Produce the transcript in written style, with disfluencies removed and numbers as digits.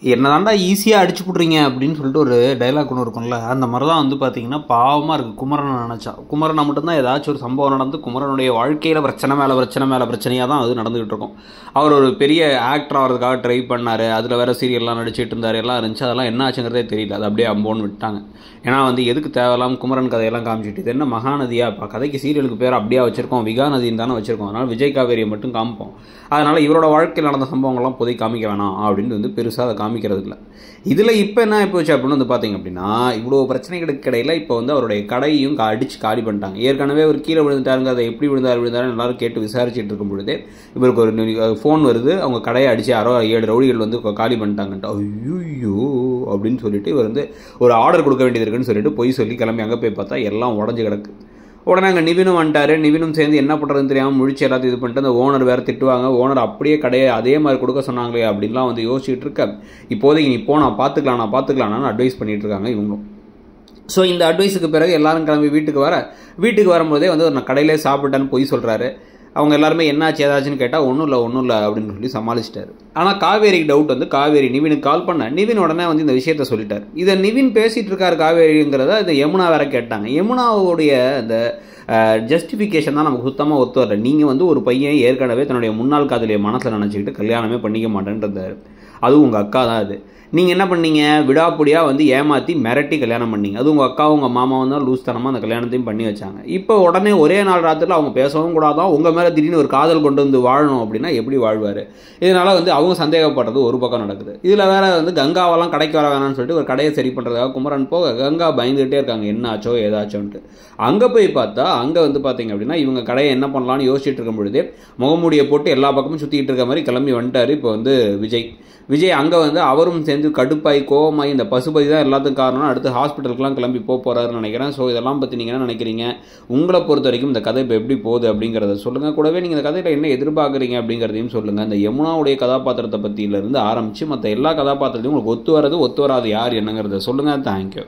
என்னதாண்டா ஈஸியாக அடிச்சு விட்றீங்க அப்படின்னு சொல்லிட்டு ஒரு டைலாக் ஒன்று இருக்கும்ல, அந்த மாதிரி தான் வந்து பார்த்தீங்கன்னா பாவமாக இருக்குது குமரனை நினச்சா. குமரனை மட்டும்தான் ஏதாச்சும் ஒரு சம்பவம் நடந்து குமரனுடைய வாழ்க்கையில் பிரச்சனை மேலே பிரச்சனை மேலே பிரச்சனையாக தான் அது நடந்துகிட்டு இருக்கும். அவர் ஒரு பெரிய ஆக்டர் ஆகிறதுக்காக ட்ரை பண்ணார், அதில் வேறு சீரியல்லாம் நடிச்சிட்டு இருந்தார், எல்லாம் இருந்துச்சு. அதெல்லாம் என்ன ஆச்சுங்கிறதே தெரியல, அது அப்படியே அம்போன்னு விட்டாங்க. ஏன்னா வந்து எதுக்கு தேவையில்லாமல் குமரன் கதையெல்லாம் காமிச்சிட்டு இது என்ன மகாநதியா, இப்போ கதைக்கு சீரியலுக்கு பேர் அப்படியே வச்சிருக்கோம், விகா நதின்னு தானே வச்சிருக்கோம், அதனால் விஜய் காவேரியை மட்டும் காமிப்போம். அதனால் இவரோட வாழ்க்கையில் நடந்த சம்பவங்கள்லாம் பொதை காமிக்க வேணாம் அப்படின்னு வந்து பெருசாக அதை காமிக்கிறது இல்லை. இதில் இப்போ என்ன ஆகிப்போச்சு அப்படின்னு வந்து பார்த்தீங்க அப்படின்னா, இவ்வளோ பிரச்சனைகளுக்கு இடையில் இப்போ வந்து அவருடைய கடையும் அடித்து காலி பண்ணிட்டாங்க. ஏற்கனவே ஒரு கீழே விழுந்துட்டாருங்க, அதை எப்படி விழுந்தாருன்னு எல்லாரும் கேட்டு விசாரிச்சுட்டு இருக்கும் பொழுதே இவருக்கு ஒரு ஃபோன் வருது, அவங்க கடையை அடித்து 7 ரவுடிகள் வந்து காலி பண்ணிட்டாங்கன்ட்டு. ஐயோ அப்படின்னு சொல்லிட்டு இவர் வந்து ஒரு ஆர்டர் கொடுக்க வேண்டியது இருக்குன்னு சொல்லிட்டு போய் சொல்லி கிளம்பி அங்கே போய் பார்த்தா எல்லாம் உடஞ்சி கிடக்கு. உடனே அங்கே நிவினும் வந்துட்டார். நிவினும் சேர்ந்து என்ன பண்ணுறதுன்னு தெரியாமல் முழிச்சு எல்லாத்தையும் இது பண்ணிட்டு அந்த ஓனர் வேறு திட்டுவாங்க. ஓனர் அப்படியே கடையை அதே மாதிரி கொடுக்க சொன்னாங்களே அப்படின்லாம் வந்து யோசிச்சுட்டு இருக்க. இப்போதைக்கு நீ நான் பார்த்துக்கலான்னு அட்வைஸ் பண்ணிட்டு இருக்காங்க இவங்களும். ஸோ இந்த அட்வைஸுக்கு பிறகு எல்லாரும் கிளம்பி வீட்டுக்கு வரும்போதே வந்து நான் கடையிலே சாப்பிட்டேன்னு போய் சொல்கிறாரு. அவங்க எல்லாருமே என்னாச்சு ஏதாச்சுன்னு கேட்டால் ஒன்றும் இல்லை அப்படின்னு சொல்லி சமாளிச்சிட்டாரு. ஆனால் காவேரிக்கு டவுட் வந்து காவேரி நிவினுக்கு கால் பண்ண நிவின் உடனே வந்து இந்த விஷயத்த சொல்லிட்டார். இதை நிவின் பேசிகிட்டு இருக்காரு காவேரிங்கிறத இதை யமுனா வேற கேட்டாங்க. யமுனாவுடைய அந்த ஜஸ்டிஃபிகேஷன் தான் நமக்கு சுத்தமாக ஒத்து வரல. நீங்கள் வந்து ஒரு பையன் ஏற்கனவே தன்னுடைய முன்னாள் காதலியை மனசில் நினச்சிக்கிட்டு கல்யாணமே பண்ணிக்க மாட்டேன்றாரு, அதுவும் உங்கள் அக்கா தான். அது நீங்கள் என்ன பண்ணீங்க, விடாப்பிடியாக வந்து ஏமாற்றி மிரட்டி கல்யாணம் பண்ணீங்க. அது உங்கள் அக்காவும் உங்கள் மாமாவும் தான் லூஸ்தனமாக அந்த கல்யாணத்தையும் பண்ணி வச்சாங்க. இப்போ உடனே ஒரே நாள் ராத்திரில் அவங்க பேசவும் கூடாதான், உங்கள் மேலே திடீர்னு ஒரு காதல் கொண்டு வந்து வாழணும் அப்படின்னா எப்படி வாழ்வார்? இதனால் வந்து அவங்க சந்தேகப்படுறது ஒரு பக்கம் நடக்குது. இதில் வேறு வந்து கங்காவெல்லாம் கடைக்கு வர வேணாம்னு சொல்லிட்டு ஒரு கடையை சரி பண்ணுறதுக்காக குமரன் போக கங்கா பயந்துகிட்டே இருக்காங்க, என்ன ஆச்சோ ஏதாச்சோன்ட்டு. அங்கே போய் பார்த்தா அங்கே வந்து பார்த்தீங்க அப்படின்னா இவங்க கடையை என்ன பண்ணலான்னு யோசிச்சுட்டு இருக்கும் பொழுதே முகமூடியை போட்டு எல்லா பக்கமும் சுற்றிக்கிட்டு இருக்க மாதிரி கிளம்பி வந்துட்டார் இப்போ வந்து விஜய் அங்கே வந்து அவரும் சேர்ந்து கடுப்பாய் கோவமாய் இந்த பசுபதி தான் எல்லாத்துக்கும் காரணம், அடுத்து ஹாஸ்பிட்டலுக்குலாம் கிளம்பி போகிறாருன்னு நினைக்கிறேன். ஸோ இதெல்லாம் பற்றி நீங்கள் என்ன நினைக்கிறீங்க? உங்களை பொறுத்த வரைக்கும் இந்த கதை இப்போ எப்படி போகுது அப்படிங்கிறத சொல்லுங்கள். கூடவே நீங்கள் இந்த கதையில் என்ன எதிர்பார்க்குறீங்க அப்படிங்கிறதையும் சொல்லுங்கள். இந்த யமுனாவுடைய கதாபாத்திரத்தை பற்றியிலேருந்து ஆரம்பித்து மற்ற எல்லா கதாபாத்திரத்தையும் உங்களுக்கு ஒத்து வராது யார் என்னங்கிறத சொல்லுங்கள். தேங்க்யூ.